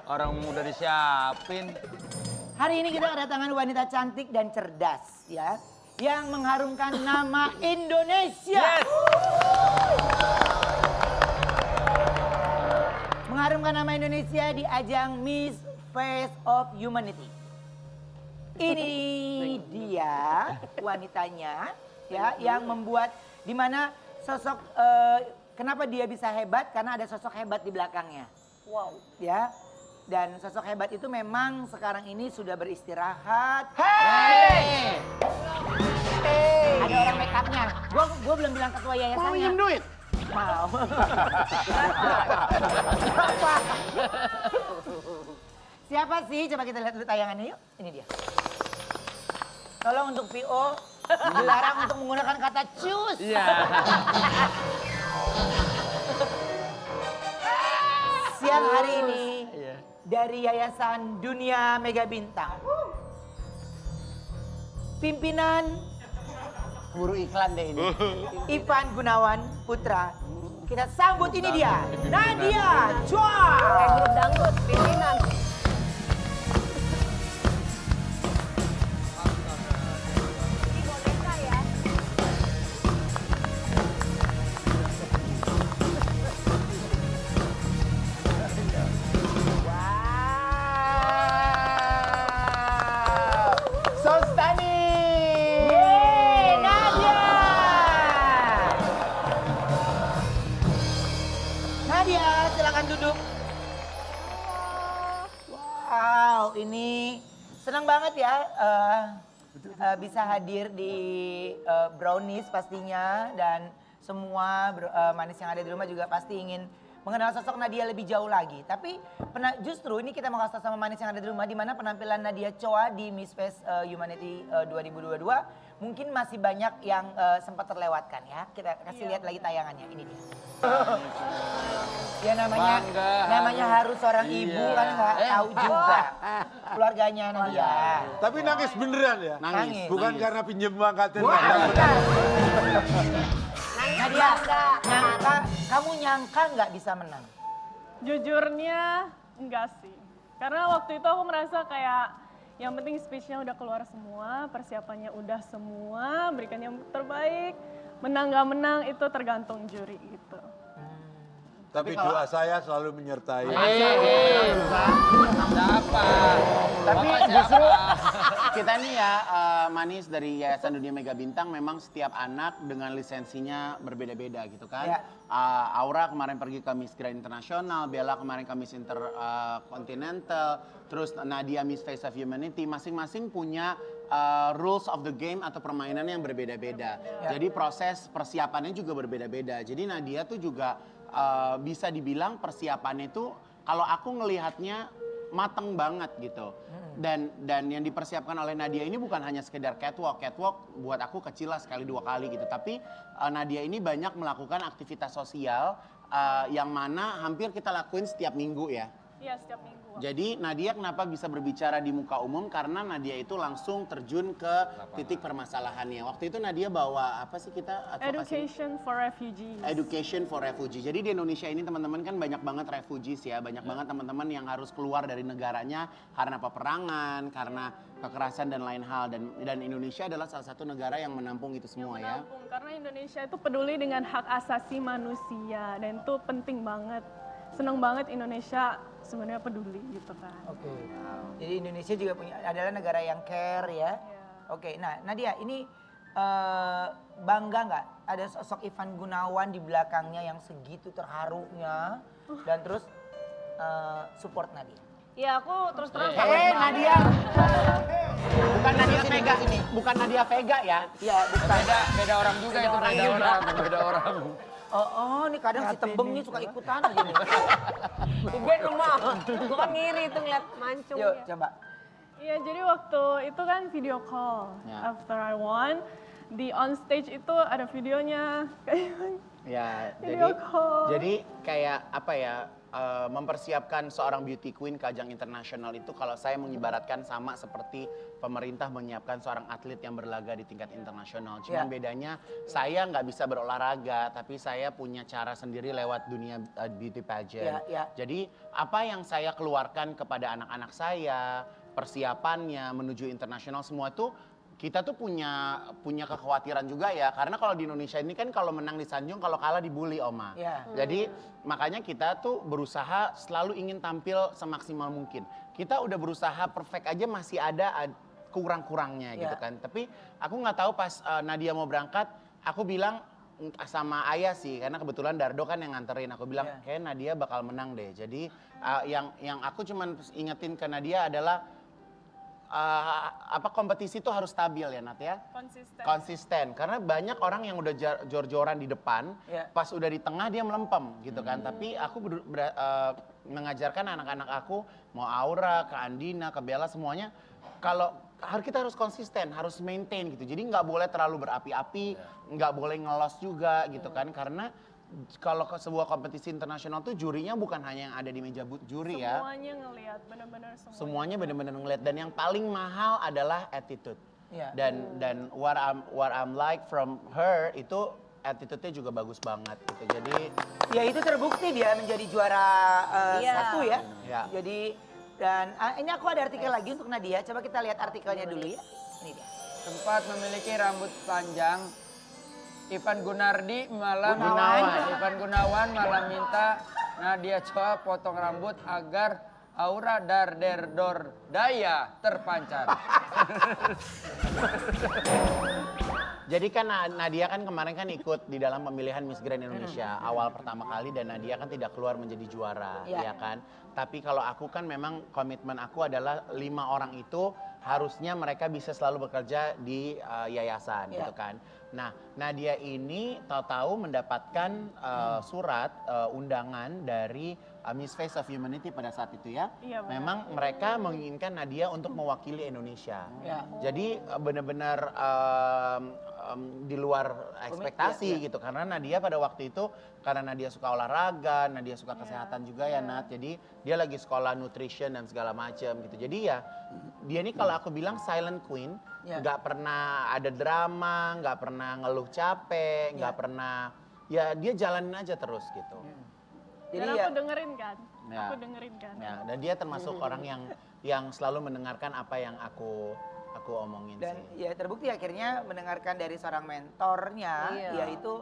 Orang udah disiapin. Hari ini kita kedatangan wanita cantik dan cerdas ya, yang mengharumkan nama Indonesia. Yes. Mengharumkan nama Indonesia di ajang Miss Face of Humanity. Ini dia wanitanya ya, yang membuat dimana sosok kenapa dia bisa hebat, karena ada sosok hebat di belakangnya. Wow. Ya. Dan sosok hebat itu memang sekarang ini sudah beristirahat. Hey! Ada orang make upnya. Gua belum bilang ketua yayasannya. Mau minjem duit? Mau. Siapa sih? Coba kita lihat dulu tayangannya yuk. Ini dia. Tolong untuk VO dilarang untuk menggunakan kata cus. Iya. Siang hari ini Iya. dari Yayasan Dunia Mega Bintang. Pimpinan Guru iklan deh ini. Ivan Gunawan Putra. Kita sambut ini dia, Nadia Chua. Kayak grup dangdut, pimpinan. Ini boneka ya. Wow. So stunning. Yeay, Nadia. Nadia, silakan duduk. Wow, ini senang banget ya bisa hadir di Brownies pastinya, dan semua manis yang ada di rumah juga pasti ingin mengenal sosok Nadia lebih jauh lagi. Tapi justru ini kita mau kasih tahu sama manis yang ada di rumah, di mana penampilan Nadia Chua di Miss Face Humanity 2022 mungkin masih banyak yang sempat terlewatkan ya. Kita kasih lihat lagi tayangannya, ini dia. Ya namanya Bangga, harus seorang ibu kan nggak tahu juga keluarganya Nadia. Tapi nangis beneran ya? Nangis. Bukan karena pinjem uang KTP. Nadia, kamu nyangka nggak bisa menang? Jujurnya enggak sih. Karena waktu itu aku merasa kayak yang penting speech-nya udah keluar semua, persiapannya udah semua, berikan yang terbaik. Menang nggak menang itu tergantung juri gitu. Tapi doa saya selalu menyertai. Siapa? Tapi Bapak justru siapa? kita nih ya manis dari Yayasan Dunia Mega Bintang, memang setiap anak dengan lisensinya berbeda-beda gitu kan. Ya. Aura kemarin pergi ke Miss Grand Internasional, Bella kemarin ke Miss Intercontinental, terus Nadia Miss Face of Humanity, masing-masing punya rules of the game atau permainan yang berbeda-beda. Ya. Jadi proses persiapannya juga berbeda-beda. Jadi Nadia tuh juga bisa dibilang persiapannya itu kalau aku ngelihatnya mateng banget gitu. Dan yang dipersiapkan oleh Nadia ini bukan hanya sekedar catwalk. Catwalk buat aku kecil lah, sekali dua kali gitu. Tapi Nadia ini banyak melakukan aktivitas sosial yang mana hampir kita lakuin setiap minggu ya. Iya, setiap minggu. Jadi Nadia kenapa bisa berbicara di muka umum? Karena Nadia itu langsung terjun ke titik permasalahannya. Waktu itu Nadia bawa apa sih kita? Education for refugees. Education for Refugees. Jadi di Indonesia ini teman-teman kan banyak banget refugees ya, banyak banget teman-teman yang harus keluar dari negaranya karena peperangan, karena kekerasan dan lain hal. Dan Indonesia adalah salah satu negara yang menampung itu semua ya. Menampung, karena Indonesia itu peduli dengan hak asasi manusia dan itu penting banget. Seneng banget Indonesia sebenarnya peduli gitu kan. Oke. Jadi Indonesia juga adalah negara yang care ya. Iya. Oke, nah Nadia ini bangga nggak ada sosok Ivan Gunawan di belakangnya yang segitu terharunya dan terus support Nadia? Ya aku terus terang Nadia. Bukan Nadia Vega ini, bukan Nadia Vega ya. Iya, bukan. Beda orang juga itu, beda orang. Oh, ini kadang si Tebeng nih suka ikutan aja nih. gue lemah. Gue kan ngiri tuh ngeliat mancung. Yuk, coba. Iya, jadi waktu itu kan video call Ya. after I won. Di on stage itu ada videonya kayak Ya, video call. jadi kayak apa ya? mempersiapkan seorang beauty queen ke ajang internasional itu kalau saya mengibaratkan sama seperti pemerintah menyiapkan seorang atlet yang berlaga di tingkat internasional. Cuman bedanya saya nggak bisa berolahraga, tapi saya punya cara sendiri lewat dunia beauty pageant. Jadi apa yang saya keluarkan kepada anak-anak saya, persiapannya menuju internasional semua tuh kita tuh punya kekhawatiran juga ya, karena kalau di Indonesia ini kan kalau menang disanjung, kalau kalah dibully, Oma. Jadi makanya kita tuh berusaha selalu ingin tampil semaksimal mungkin. Kita udah berusaha perfect aja masih ada kurang-kurangnya gitu kan. Tapi aku nggak tahu pas Nadia mau berangkat, aku bilang sama Ayah sih, karena kebetulan Dardo kan yang nganterin. Aku bilang kayak Nadia bakal menang deh. Jadi yang aku cuman ingetin ke Nadia adalah kompetisi itu harus stabil ya Nat ya? Konsisten. Karena banyak orang yang udah jor-joran di depan, pas udah di tengah dia melempem gitu kan. Tapi aku mengajarkan anak-anak aku, mau Aura, ke Andina, ke Bella semuanya, kalau kita harus konsisten, harus maintain gitu. Jadi nggak boleh terlalu berapi-api, nggak boleh ngelos juga gitu kan. Karena kalau ke sebuah kompetisi internasional tuh jurinya bukan hanya yang ada di meja juri ya. Semuanya ngelihat, benar-benar semuanya benar-benar ngelihat, dan yang paling mahal adalah attitude. Dan what I'm like from her itu attitude-nya juga bagus banget gitu. Jadi ya itu terbukti dia menjadi juara satu ya. Jadi dan ini aku ada artikel lagi untuk Nadia. Coba kita lihat artikelnya dulu ya. Ini dia. Sempat memiliki rambut panjang, Ivan Gunardi malah Ivan Gunawan malah minta Nadia coba potong rambut agar aura dor daya terpancar. Jadi kan Nadia kan kemarin kan ikut di dalam pemilihan Miss Grand Indonesia awal pertama kali, dan Nadia kan tidak keluar menjadi juara, ya kan. Tapi kalau aku kan memang komitmen aku adalah 5 orang itu harusnya mereka bisa selalu bekerja di yayasan gitu kan. Nah Nadia ini tahu-tahu mendapatkan surat undangan dari Miss Face of Humanity pada saat itu ya. Memang mereka menginginkan Nadia untuk mewakili Indonesia. Jadi benar-benar di luar ekspektasi gitu, karena Nadia pada waktu itu karena Nadia suka olahraga, Nadia suka kesehatan juga ya Nat, jadi dia lagi sekolah nutrition dan segala macam gitu. Jadi ya dia ini kalau aku bilang silent queen, nggak pernah ada drama, nggak pernah ngeluh capek, nggak pernah, ya dia jalanin aja terus gitu. Jadi dan aku dengerin kan, aku dengerin kan. Dan dia termasuk orang yang selalu mendengarkan apa yang aku omongin dan sih. ya terbukti akhirnya mendengarkan dari seorang mentornya, yaitu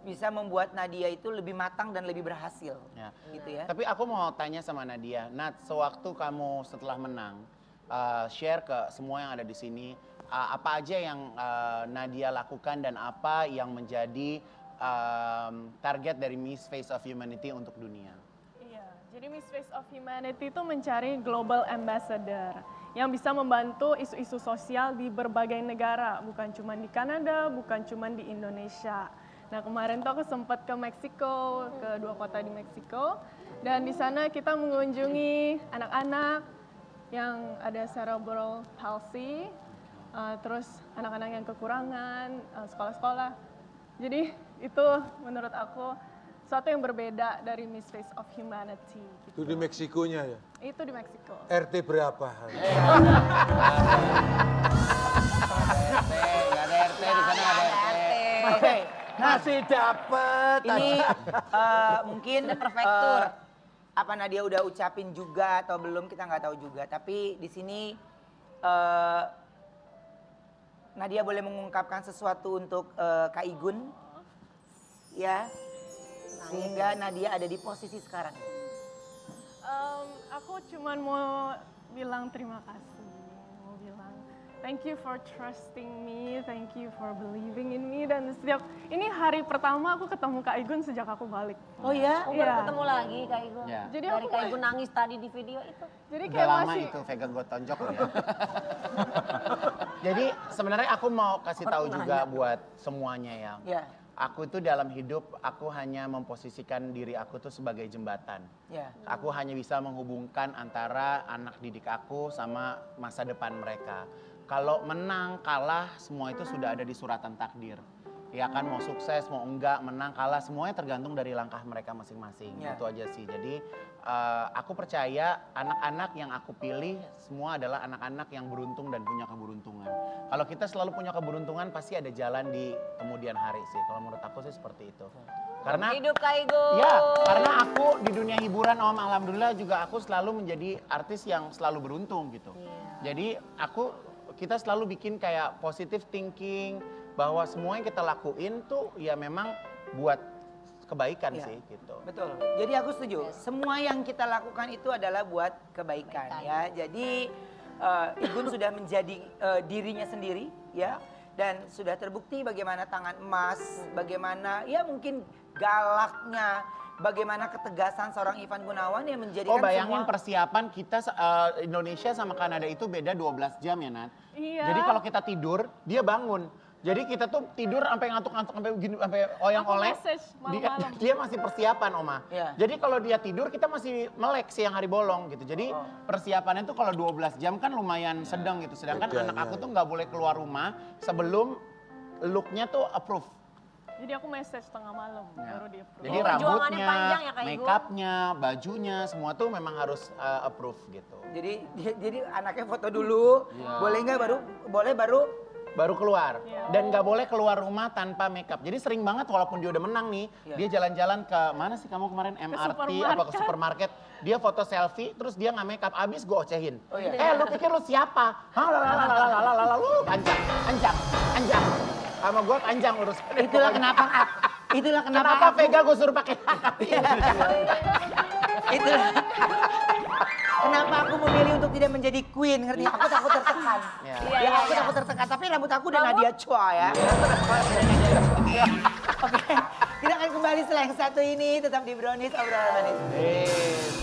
bisa membuat Nadia itu lebih matang dan lebih berhasil. Gitu ya. Tapi aku mau tanya sama Nadia, Nat, sewaktu kamu setelah menang, share ke semua yang ada di sini, apa aja yang Nadia lakukan dan apa yang menjadi target dari Miss Face of Humanity untuk dunia? Iya, jadi Miss Face of Humanity itu mencari global ambassador yang bisa membantu isu-isu sosial di berbagai negara, bukan cuma di Kanada, bukan cuma di Indonesia. Nah kemarin tuh aku sempat ke Meksiko, ke 2 kota di Meksiko, dan di sana kita mengunjungi anak-anak yang ada cerebral palsy, terus anak-anak yang kekurangan, sekolah-sekolah. Jadi itu menurut aku sesuatu yang berbeda dari Miss Face of Humanity. Gitu. Itu di Meksikonya ya? Itu di Meksiko. RT berapa? Nggak ada RT di sana, nggak ada RT. Masih dapet. Ini mungkin prefektur. apa Nadia udah ucapin juga atau belum kita nggak tahu juga. Tapi di sini Nadia boleh mengungkapkan sesuatu untuk Kak Igun, ya, sehingga Nadia ada di posisi sekarang. Aku cuman mau bilang terima kasih, mau bilang thank you for trusting me, thank you for believing in me, dan setiap ini hari pertama aku ketemu Kak Igun sejak aku balik. Oh ya? Aku baru ketemu lagi Kak Igun. Jadi dari aku Kak Igun nangis tadi di video itu. Jadi Udah kayak lama masih itu Vega gue tonjok ya. Jadi sebenarnya aku mau kasih tahu juga buat semuanya ya. Aku itu dalam hidup, aku hanya memposisikan diri aku tuh sebagai jembatan. Aku hanya bisa menghubungkan antara anak didik aku sama masa depan mereka. Kalau menang, kalah, semua itu sudah ada di suratan takdir. Ya kan mau sukses, mau enggak, menang, kalah, semuanya tergantung dari langkah mereka masing-masing. Ya. Itu aja sih. Jadi aku percaya anak-anak yang aku pilih semua adalah anak-anak yang beruntung dan punya keberuntungan. Kalau kita selalu punya keberuntungan pasti ada jalan di kemudian hari sih. Kalau menurut aku sih seperti itu. Karena Hidup Kak Igo. ya, karena aku di dunia hiburan Om, alhamdulillah juga aku selalu menjadi artis yang selalu beruntung gitu. Jadi kita selalu bikin kayak positive thinking bahwa semua yang kita lakuin tuh ya memang buat kebaikan Iya. sih gitu. Betul. Jadi aku setuju. Semua yang kita lakukan itu adalah buat kebaikan ya. Jadi Igun sudah menjadi dirinya sendiri ya. Dan sudah terbukti bagaimana tangan emas, bagaimana ya mungkin galaknya, bagaimana ketegasan seorang Ivan Gunawan yang menjadikan Oh bayangin semua persiapan kita Indonesia sama Kanada itu beda 12 jam ya Nat. Iya. Jadi kalau kita tidur, dia bangun. Jadi kita tuh tidur sampai ngantuk-ngantuk sampai gini sampai oyang-oleng. Aku message malam-malam. Dia masih persiapan Oma. Iya. Jadi kalau dia tidur kita masih melek siang hari bolong gitu. Jadi persiapannya tuh kalau 12 jam kan lumayan sedang gitu. Sedangkan Betul, anak aku iya. tuh nggak boleh keluar rumah sebelum looknya tuh approve. Jadi aku message tengah malam baru di approve. Jadi Perjuangannya rambutnya, panjang ya, Kak Igo? make upnya, bajunya, semua tuh memang harus approve gitu. jadi anaknya foto dulu, boleh nggak Baru keluar. Iya. Dan nggak boleh keluar rumah tanpa makeup. Jadi sering banget walaupun dia udah menang nih, Iya. dia jalan-jalan ke mana sih kamu kemarin MRT apa ke supermarket, dia foto selfie terus dia nggak makeup, abis gue ocehin. Oh, iya. Lu pikir lu siapa? Hah, lu anjang. Sama gue panjang urusan. Itulah kenapa Kenapa aku- Vega gue suruh pakai itulah kenapa aku memilih untuk tidak menjadi queen, ngerti? Aku takut tertekan. Ya. Ya, aku takut tertekan, tapi rambut aku udah Nadia Chua ya. Oke, kita akan kembali setelah yang satu ini, tetap di Brownies Obrolan Manis.